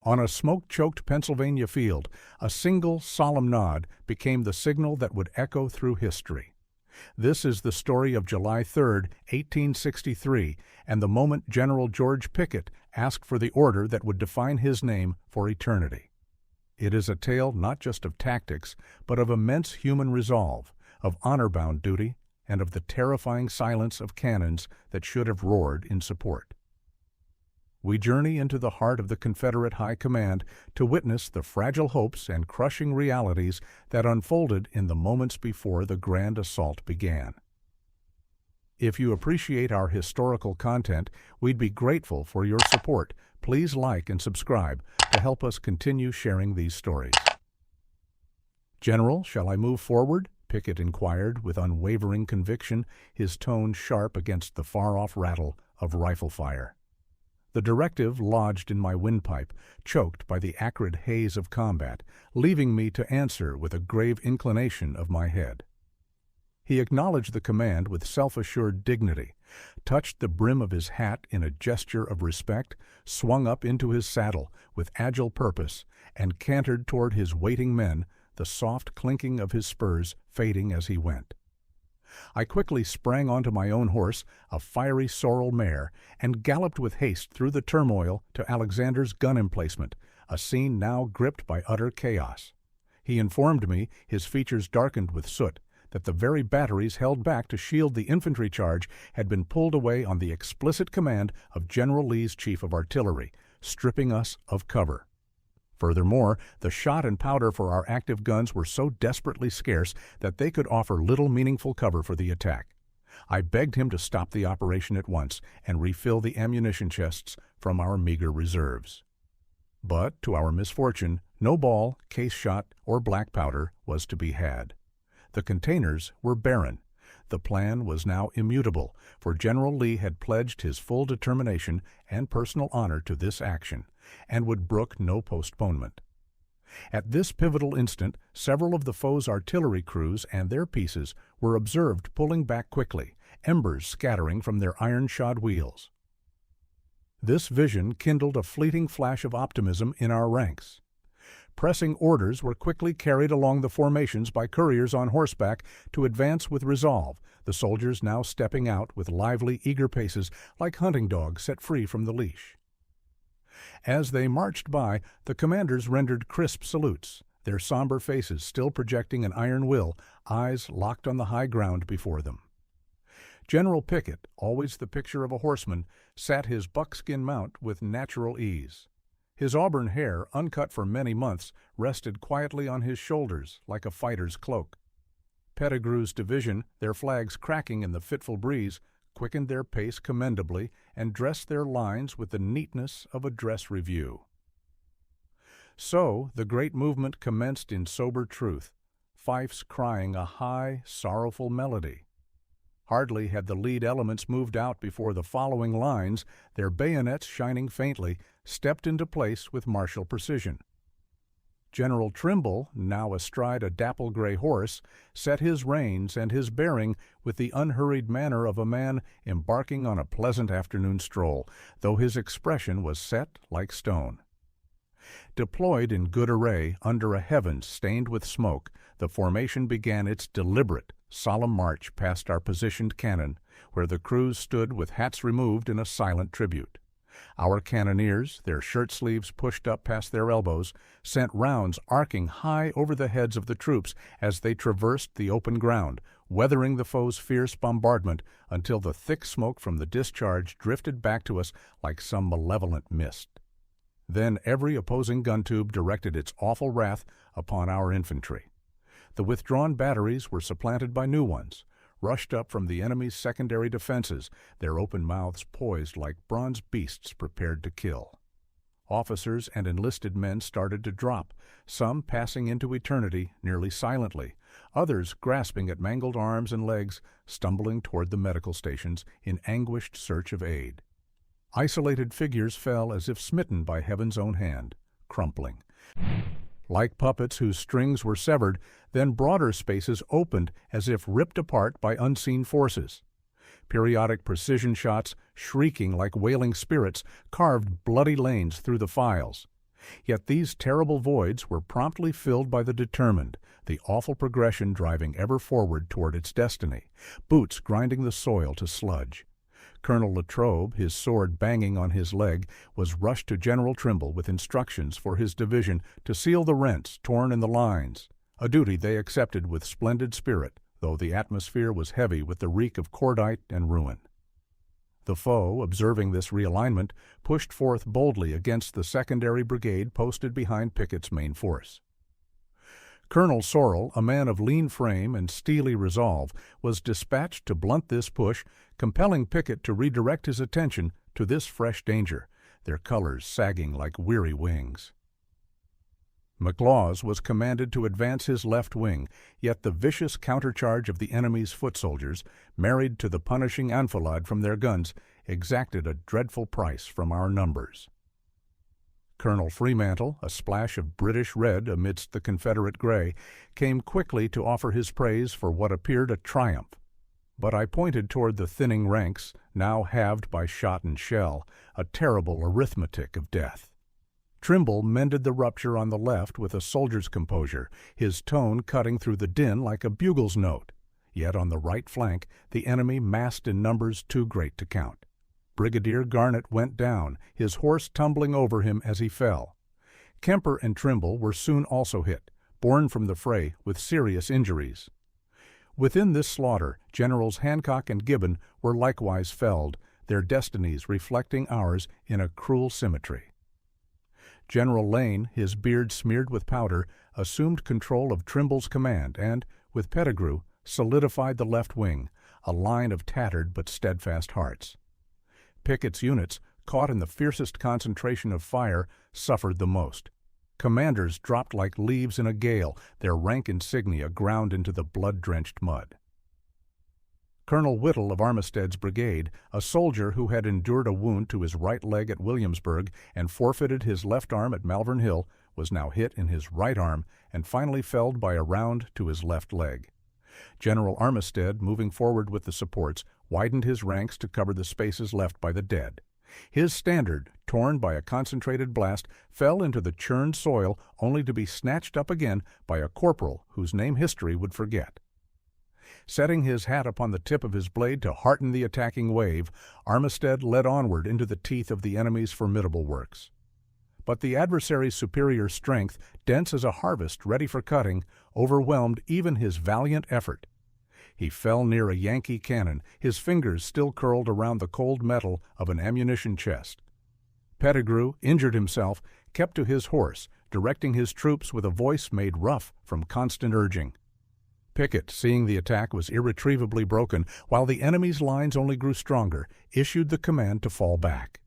On a smoke-choked Pennsylvania field, a single solemn nod became the signal that would echo through history. This is the story of July 3, 1863, and the moment General George Pickett asked for the order that would define his name for eternity. It is a tale not just of tactics, but of immense human resolve, of honor-bound duty, and of the terrifying silence of cannons that should have roared in support. We journey into the heart of the Confederate High Command to witness the fragile hopes and crushing realities that unfolded in the moments before the grand assault began. If you appreciate our historical content, we'd be grateful for your support. Please like and subscribe to help us continue sharing these stories. "General, shall I move forward?" Pickett inquired with unwavering conviction, his tone sharp against the far-off rattle of rifle fire. The directive lodged in my windpipe, choked by the acrid haze of combat, leaving me to answer with a grave inclination of my head. He acknowledged the command with self-assured dignity, touched the brim of his hat in a gesture of respect, swung up into his saddle with agile purpose, and cantered toward his waiting men, the soft clinking of his spurs fading as he went. I quickly sprang onto my own horse, a fiery sorrel mare, and galloped with haste through the turmoil to Alexander's gun emplacement, a scene now gripped by utter chaos. He informed me, his features darkened with soot, that the very batteries held back to shield the infantry charge had been pulled away on the explicit command of General Lee's chief of artillery, stripping us of cover. Furthermore, the shot and powder for our active guns were so desperately scarce that they could offer little meaningful cover for the attack. I begged him to stop the operation at once and refill the ammunition chests from our meager reserves. But, to our misfortune, no ball, case shot, or black powder was to be had. The containers were barren. The plan was now immutable, for General Lee had pledged his full determination and personal honor to this action, and would brook no postponement. At this pivotal instant, several of the foe's artillery crews and their pieces were observed pulling back quickly, embers scattering from their iron-shod wheels. This vision kindled a fleeting flash of optimism in our ranks. Pressing orders were quickly carried along the formations by couriers on horseback to advance with resolve, the soldiers now stepping out with lively, eager paces like hunting dogs set free from the leash. As they marched by, the commanders rendered crisp salutes, their somber faces still projecting an iron will, eyes locked on the high ground before them. General Pickett, always the picture of a horseman, sat his buckskin mount with natural ease. His auburn hair, uncut for many months, rested quietly on his shoulders like a fighter's cloak. Pettigrew's division, their flags cracking in the fitful breeze, quickened their pace commendably and dressed their lines with the neatness of a dress review. So the great movement commenced in sober truth, fifes crying a high, sorrowful melody. Hardly had the lead elements moved out before the following lines, their bayonets shining faintly, stepped into place with martial precision. General Trimble, now astride a dapple-gray horse, set his reins and his bearing with the unhurried manner of a man embarking on a pleasant afternoon stroll, though his expression was set like stone. Deployed in good array under a heaven stained with smoke, the formation began its deliberate, solemn march past our positioned cannon, where the crews stood with hats removed in a silent tribute. Our cannoneers, their shirt-sleeves pushed up past their elbows, sent rounds arcing high over the heads of the troops as they traversed the open ground, weathering the foe's fierce bombardment until the thick smoke from the discharge drifted back to us like some malevolent mist. Then every opposing gun tube directed its awful wrath upon our infantry. The withdrawn batteries were supplanted by new ones, rushed up from the enemy's secondary defenses, their open mouths poised like bronze beasts prepared to kill. Officers and enlisted men started to drop, some passing into eternity nearly silently, others grasping at mangled arms and legs, stumbling toward the medical stations in anguished search of aid. Isolated figures fell as if smitten by heaven's own hand, crumpling. Like puppets whose strings were severed, then broader spaces opened as if ripped apart by unseen forces. Periodic precision shots, shrieking like wailing spirits, carved bloody lanes through the files. Yet these terrible voids were promptly filled by the determined, the awful progression driving ever forward toward its destiny, boots grinding the soil to sludge. Colonel Latrobe, his sword banging on his leg, was rushed to General Trimble with instructions for his division to seal the rents torn in the lines, a duty they accepted with splendid spirit, though the atmosphere was heavy with the reek of cordite and ruin. The foe, observing this realignment, pushed forth boldly against the secondary brigade posted behind Pickett's main force. Colonel Sorrell, a man of lean frame and steely resolve, was dispatched to blunt this push, compelling Pickett to redirect his attention to this fresh danger, their colors sagging like weary wings. McLaws was commanded to advance his left wing, yet the vicious countercharge of the enemy's foot soldiers, married to the punishing enfilade from their guns, exacted a dreadful price from our numbers. Colonel Fremantle, a splash of British red amidst the Confederate gray, came quickly to offer his praise for what appeared a triumph. But I pointed toward the thinning ranks, now halved by shot and shell, a terrible arithmetic of death. Trimble mended the rupture on the left with a soldier's composure, his tone cutting through the din like a bugle's note. Yet on the right flank, the enemy massed in numbers too great to count. Brigadier Garnett went down, his horse tumbling over him as he fell. Kemper and Trimble were soon also hit, borne from the fray with serious injuries. Within this slaughter, Generals Hancock and Gibbon were likewise felled, their destinies reflecting ours in a cruel symmetry. General Lane, his beard smeared with powder, assumed control of Trimble's command and, with Pettigrew, solidified the left wing, a line of tattered but steadfast hearts. Pickett's units, caught in the fiercest concentration of fire, suffered the most. Commanders dropped like leaves in a gale, their rank insignia ground into the blood-drenched mud. Colonel Whittle of Armistead's brigade, a soldier who had endured a wound to his right leg at Williamsburg and forfeited his left arm at Malvern Hill, was now hit in his right arm and finally felled by a round to his left leg. General Armistead, moving forward with the supports, widened his ranks to cover the spaces left by the dead. His standard, torn by a concentrated blast, fell into the churned soil only to be snatched up again by a corporal whose name history would forget. Setting his hat upon the tip of his blade to hearten the attacking wave, Armistead led onward into the teeth of the enemy's formidable works. But the adversary's superior strength, dense as a harvest ready for cutting, overwhelmed even his valiant effort. He fell near a Yankee cannon, his fingers still curled around the cold metal of an ammunition chest. Pettigrew, injured himself, kept to his horse, directing his troops with a voice made rough from constant urging. Pickett, seeing the attack was irretrievably broken, while the enemy's lines only grew stronger, issued the command to fall back.